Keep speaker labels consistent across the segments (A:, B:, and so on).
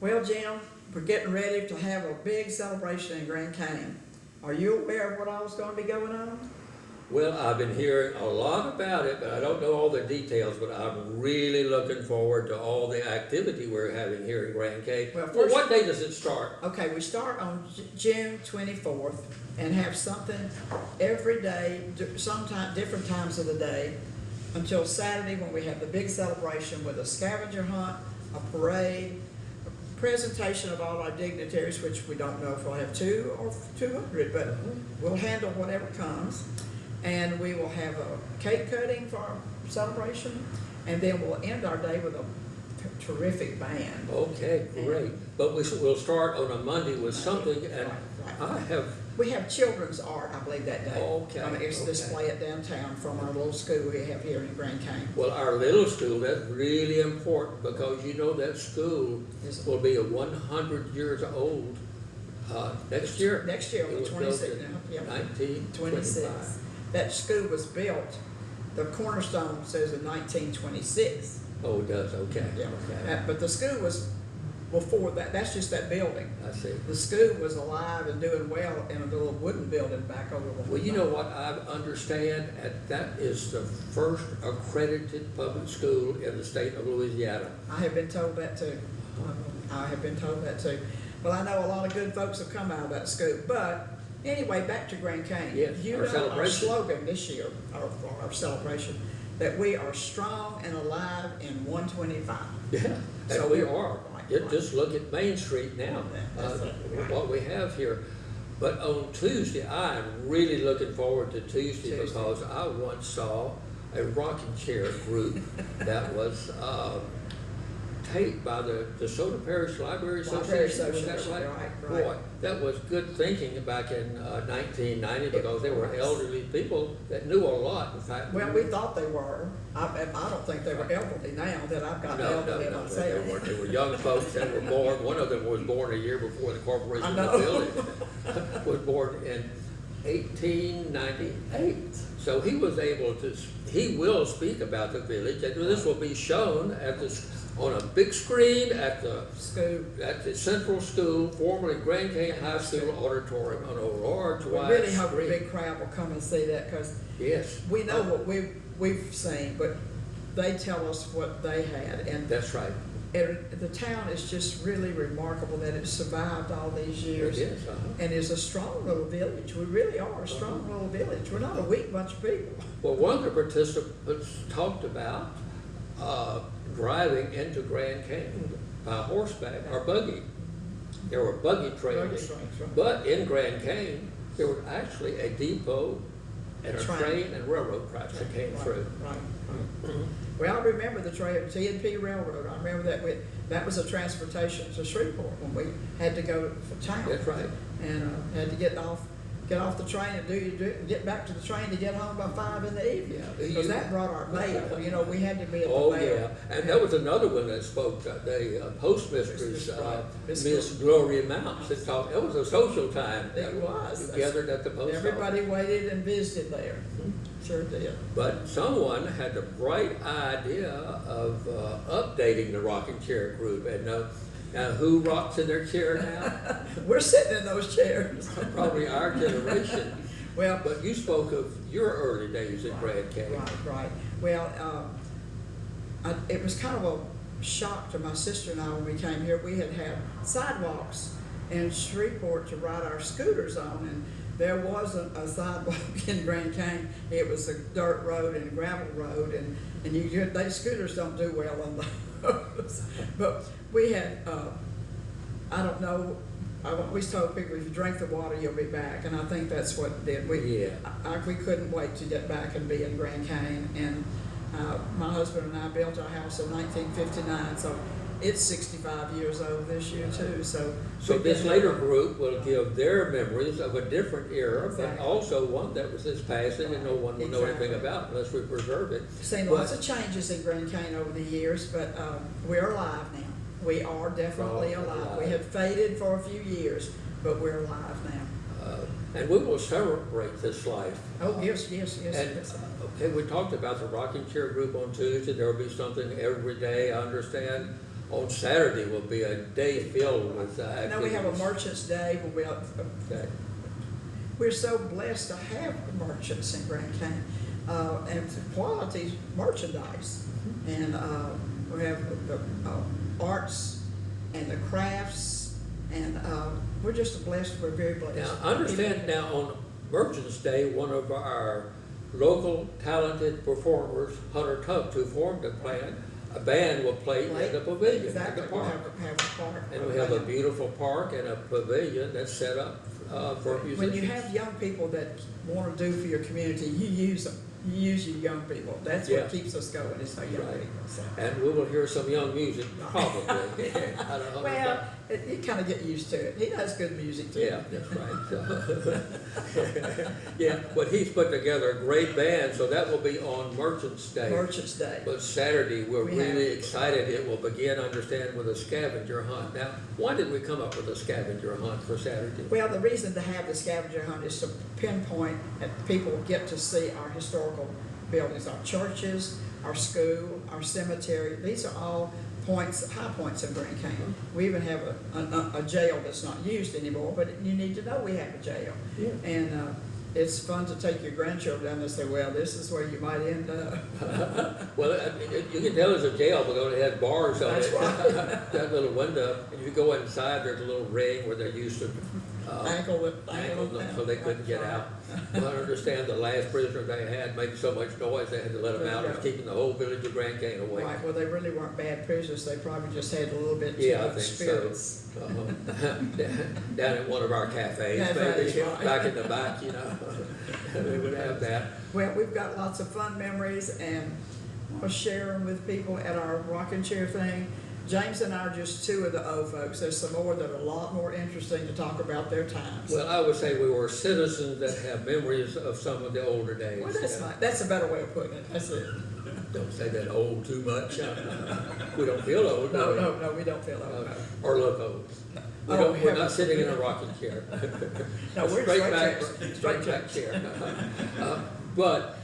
A: Well, Jim, we're getting ready to have a big celebration in Grand Canyon. Are you aware of what all's going to be going on?
B: Well, I've been hearing a lot about it, but I don't know all the details, but I'm really looking forward to all the activity we're having here in Grand Canyon.
A: Well,
B: Well,
A: first-
B: what day does it start?
A: Okay, we start on June 24th and have something every day, sometime different times of the day, until Saturday when we have the big celebration with a scavenger hunt, a parade, a presentation of all our dignitaries, which we don't know if we'll have 2 or 200, but we'll handle whatever comes. And we will have a cake cutting for our celebration, and then we'll end our day with a terrific band.
B: Okay, great. But we'll start on a Monday with something, and
A: Right. We have children's art, I believe, that day.
B: Okay,
A: It's
B: okay.
A: display it downtown from our little school we have here in Grand Canyon.
B: well, our little school, that's really important, because you know that school
A: Is-
B: will be 100 years old next year.
A: Next year,
B: It
A: on the
B: was built
A: 26th
B: in
A: now, yeah.
B: 1925.
A: 26. That school was built, the cornerstone says in 1926.
B: Oh, it does, okay.
A: Yeah.
B: Okay.
A: But the school was before that, that's just that building.
B: I see.
A: The school was alive and doing well in a little wooden building back over the.
B: Well, you know what I understand, that is the first accredited public school in the state of Louisiana.
A: I have been told that too. I have been told that too. Well, I know a lot of good folks have come out of that school, but anyway, back to Grand Canyon.
B: Yes,
A: You
B: our
A: know our
B: celebration.
A: slogan this year, for our celebration, that we are strong and alive in 125.
B: Yeah,
A: So
B: and we
A: we're-
B: are.
A: right.
B: Just look at Main Street now,
A: That's right.
B: what we have here. But on Tuesday, I am really looking forward to Tuesday,
A: Tuesday.
B: because I once saw a rocking chair group that was taped by the DeSoto Parish Library
A: Library
B: Association. Was that
A: Association,
B: right?
A: right.
B: Boy, that was good thinking back in 1990, because they were
A: was.
B: elderly people that knew a lot. In fact,
A: Well, we thought they were. I don't think they were elderly now that I've got
B: No,
A: elderly
B: they
A: myself.
B: weren't. They were young folks that were born. One of them was born a year before the corporation
A: I
B: was
A: know.
B: built. Was born in 1898. So he was able to. He will speak about the village, and this will be shown at on a big screen at the Central School, formerly Grand Canyon High School auditorium, on a large
A: We
B: wide
A: really hope a
B: screen.
A: big crowd will come and see that, because
B: Yes,
A: we know what we've seen, but they tell us what they had, and
B: that's right.
A: the town is just really remarkable that it survived all these years.
B: It is.
A: And is a strong little village. We really are a strong little village. We're not a weak bunch of people.
B: Well, one of the participants talked about driving into Grand Canyon by horseback or buggy. There were buggy trails,
A: Buggy trains, right.
B: but in Grand Canyon, there was actually a depot and a train and railroad tracks that came through.
A: Right. Well, I remember the TNP Railroad. I remember that was a transportation to Shreveport when we had to go for town.
B: That's right.
A: And had to get off the train and get back to the train to get home by 5 in the evening.
B: Yeah.
A: Because that brought our mail. You know, we had to be at the
B: Oh,
A: mail.
B: yeah. And there was another one that spoke, the postmistress,
A: Right.
B: Miss Gloria Mounts, that talked. It was a social time.
A: It was.
B: We gathered at the post office.
A: Everybody waited and visited there. Sure did.
B: But someone had the bright idea of updating the rocking chair group. And now who rocks in their chair now?
A: We're sitting in those chairs.
B: Probably our generation.
A: Well,
B: But you spoke of your early days at Grand Canyon.
A: right. Well, it was kind of a shock to my sister and I when we came here. We had sidewalks in Shreveport to ride our scooters on, and there wasn't a sidewalk in Grand Canyon. It was a dirt road and a gravel road, and those scooters don't do well on those. But we had, I don't know, I always told people, if you drink the water, you'll be back, and I think that's what it did. We couldn't wait to get back and be in Grand Canyon, and my husband and I built our house in 1959, so it's 65 years old this year too. So
B: this later group will give their memories of a different era,
A: Exactly.
B: but also one that was this passing and no one will know anything
A: Exactly.
B: about unless we preserve it.
A: Seen lots of changes in Grand Canyon over the years, but we're alive now. We are definitely alive. We had faded for a few years, but we're alive now.
B: And we will celebrate this life.
A: Oh, yes.
B: And, okay, we talked about the rocking chair group on Tuesday. There will be something every day, I understand. on Saturday will be a day filled with activities.
A: Now we have a Merchants Day,
B: Okay.
A: we're so blessed to have merchants in Grand Canyon, and quality merchandise. And, we have the, arts and the crafts, and, we're just blessed, we're very blessed.
B: Now, understand now on Merchants Day, one of our local talented performers, Hunter Tubbs, who formed a band will play at the pavilion at
A: Exactly,
B: the
A: we'll
B: park.
A: have a park.
B: And we have a beautiful park and a pavilion that's set up for musicians.
A: When you have young people that want to do for your community, you use them. You use your young people. That's
B: Yeah.
A: what keeps us going, is our young
B: Right.
A: people. So.
B: And we will hear some young music, probably. I don't know.
A: Well, you kind of get used to it. He does good music too.
B: Yeah, that's right. So, yeah, but he's put together a great band, so that will be on Merchants Day.
A: Merchants Day.
B: But Saturday, we're
A: We
B: really
A: have-
B: excited. It will begin, understand, with a scavenger hunt. Now, why did we come up with a scavenger hunt for Saturday?
A: Well, the reason to have the scavenger hunt is to pinpoint that people get to see our historical buildings, our churches, our school, our cemetery. These are all points, high points in Grand Canyon. We even have a jail that's not used anymore, but you need to know we have a jail.
B: Yeah.
A: And it's fun to take your grandchildren down and say, well, this is where you might end up.
B: Well, you can tell it's a jail because it has bars on
A: That's
B: it.
A: right.
B: That little window, and you go inside, there's a little ring where they used to
A: Ankle
B: ankle them
A: down.
B: so they couldn't get out. Well, I understand the last prisoner they had made so much noise, they had to let them out. It was keeping the whole village of Grand Canyon awake.
A: Right, well, they really weren't bad prisoners. They probably just had a little bit too
B: Yeah, I
A: much
B: think so.
A: spirits.
B: Down at one of our cafes,
A: Cafes,
B: maybe,
A: right.
B: back in the back, you know. We would have that.
A: Well, we've got lots of fun memories, and I'll share them with people at our rocking chair thing. James and I are just two of the old folks. There's some more that are a lot more interesting to talk about their times.
B: Well, I would say we were citizens that have memories of some of the older days.
A: Well, that's
B: yeah.
A: fine. That's a better way of putting it. That's it.
B: Don't say that old too much. We don't feel old, do we?
A: No, we don't feel old. No.
B: Or look old. We
A: Oh,
B: don't, we're not
A: heavens.
B: sitting in a rocking chair.
A: No, we're
B: Straight
A: straight
B: back,
A: chairs.
B: straight back chair. But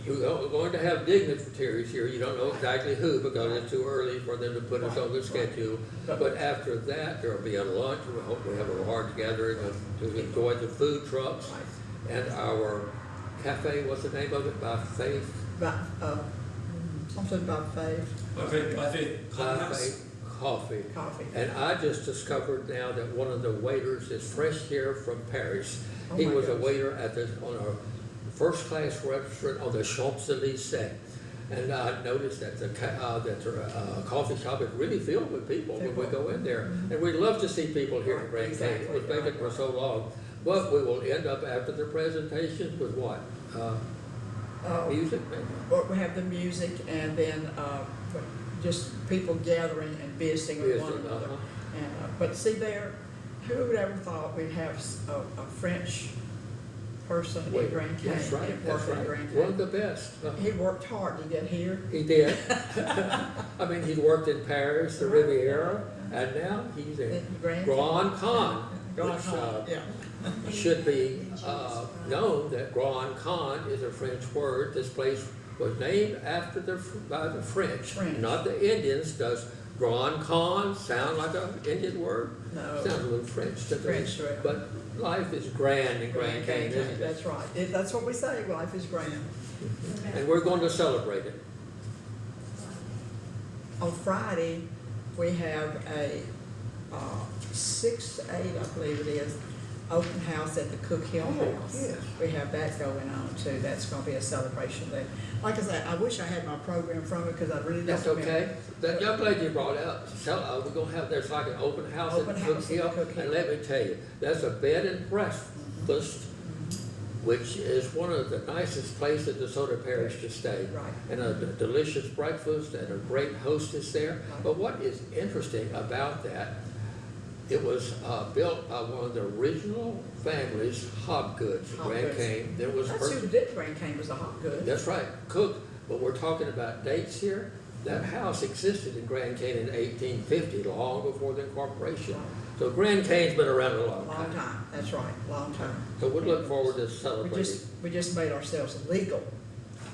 B: you're going to have dignitaries here. You don't know exactly who because it's too early for them to put us on the schedule. But after that, there'll be a lunch. We hope we have a large gathering to enjoy the food trucks and our cafe. What's the name of it? By Faith.
A: Something about faith.
B: Coffee.
A: Coffee.
B: And I just discovered now that one of the waiters is fresh here from Paris.
A: Oh
B: He
A: my
B: was a
A: gosh.
B: waiter on a first-class restaurant on the Champs-Élysées. And I noticed that the coffee shop is really filled with people when we go in there. And we'd love to see people here in Grand Canyon. It was vacant for so long. But we will end up after the presentation with what? Music, maybe?
A: Well, we have the music, and then just people gathering and visiting with one
B: Visiting,
A: another.
B: uh-huh.
A: And, but see there, who would ever thought we'd have a French person in Grand Canyon?
B: That's right,
A: that
B: that's
A: worked in
B: right.
A: Grand
B: One of
A: Canyon?
B: the best.
A: He worked hard to get here.
B: He did. I mean, he's worked in Paris, the Riviera, and now he's in
A: In Grand
B: Grand Con,
A: Grand
B: which
A: Canyon, yeah.
B: should be known that Grand Con is a French word. This place was named after by the French, not the Indians. Does Grand Con sound like an Indian word?
A: No.
B: Sounds a little French to me.
A: French, right.
B: But life is grand in Grand Canyon, isn't it?
A: That's right. That's what we say, life is grand.
B: And we're going to celebrate it.
A: On Friday, we have a 6 to 8, I believe it is, open house at the Cook Hill House.
B: yes.
A: We have that going on too. That's going to be a celebration there. Like I said, I wish I had my program from it because I really don't
B: That's
A: remember.
B: okay. That young lady you brought out, we're gonna have, there's like an open house
A: Open
B: at
A: house
B: Cook
A: at
B: Hill.
A: Cook Hill.
B: And let me tell you, that's a bed and breakfast, which is one of the nicest places in DeSoto Parish to stay.
A: Right.
B: And a delicious breakfast and a great hostess there.
A: Right.
B: But what is interesting about that, it was built by one of the original families, Hobgoods, Grand
A: Hobgoods.
B: Canyon. There was
A: That's who did Grand Canyon, was a hot good.
B: That's right, Cook, but we're talking about dates here. That house existed in Grand Canyon in 1850, long before the incorporation. So Grand Canyon's been around a long
A: Long
B: time.
A: time, that's right, long time.
B: So we look forward to celebrating.
A: We just made ourselves legal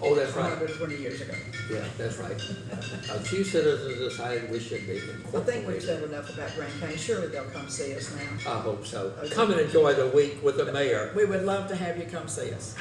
B: Oh, that's right.
A: 120 years ago.
B: Yeah, that's right. A few citizens decided we should be
A: I think we've
B: incorporated.
A: said enough about Grand County. Surely they'll come see us now.
B: I hope so.
A: Okay.
B: Come and enjoy the week with the mayor.
A: We would love to have you come see us.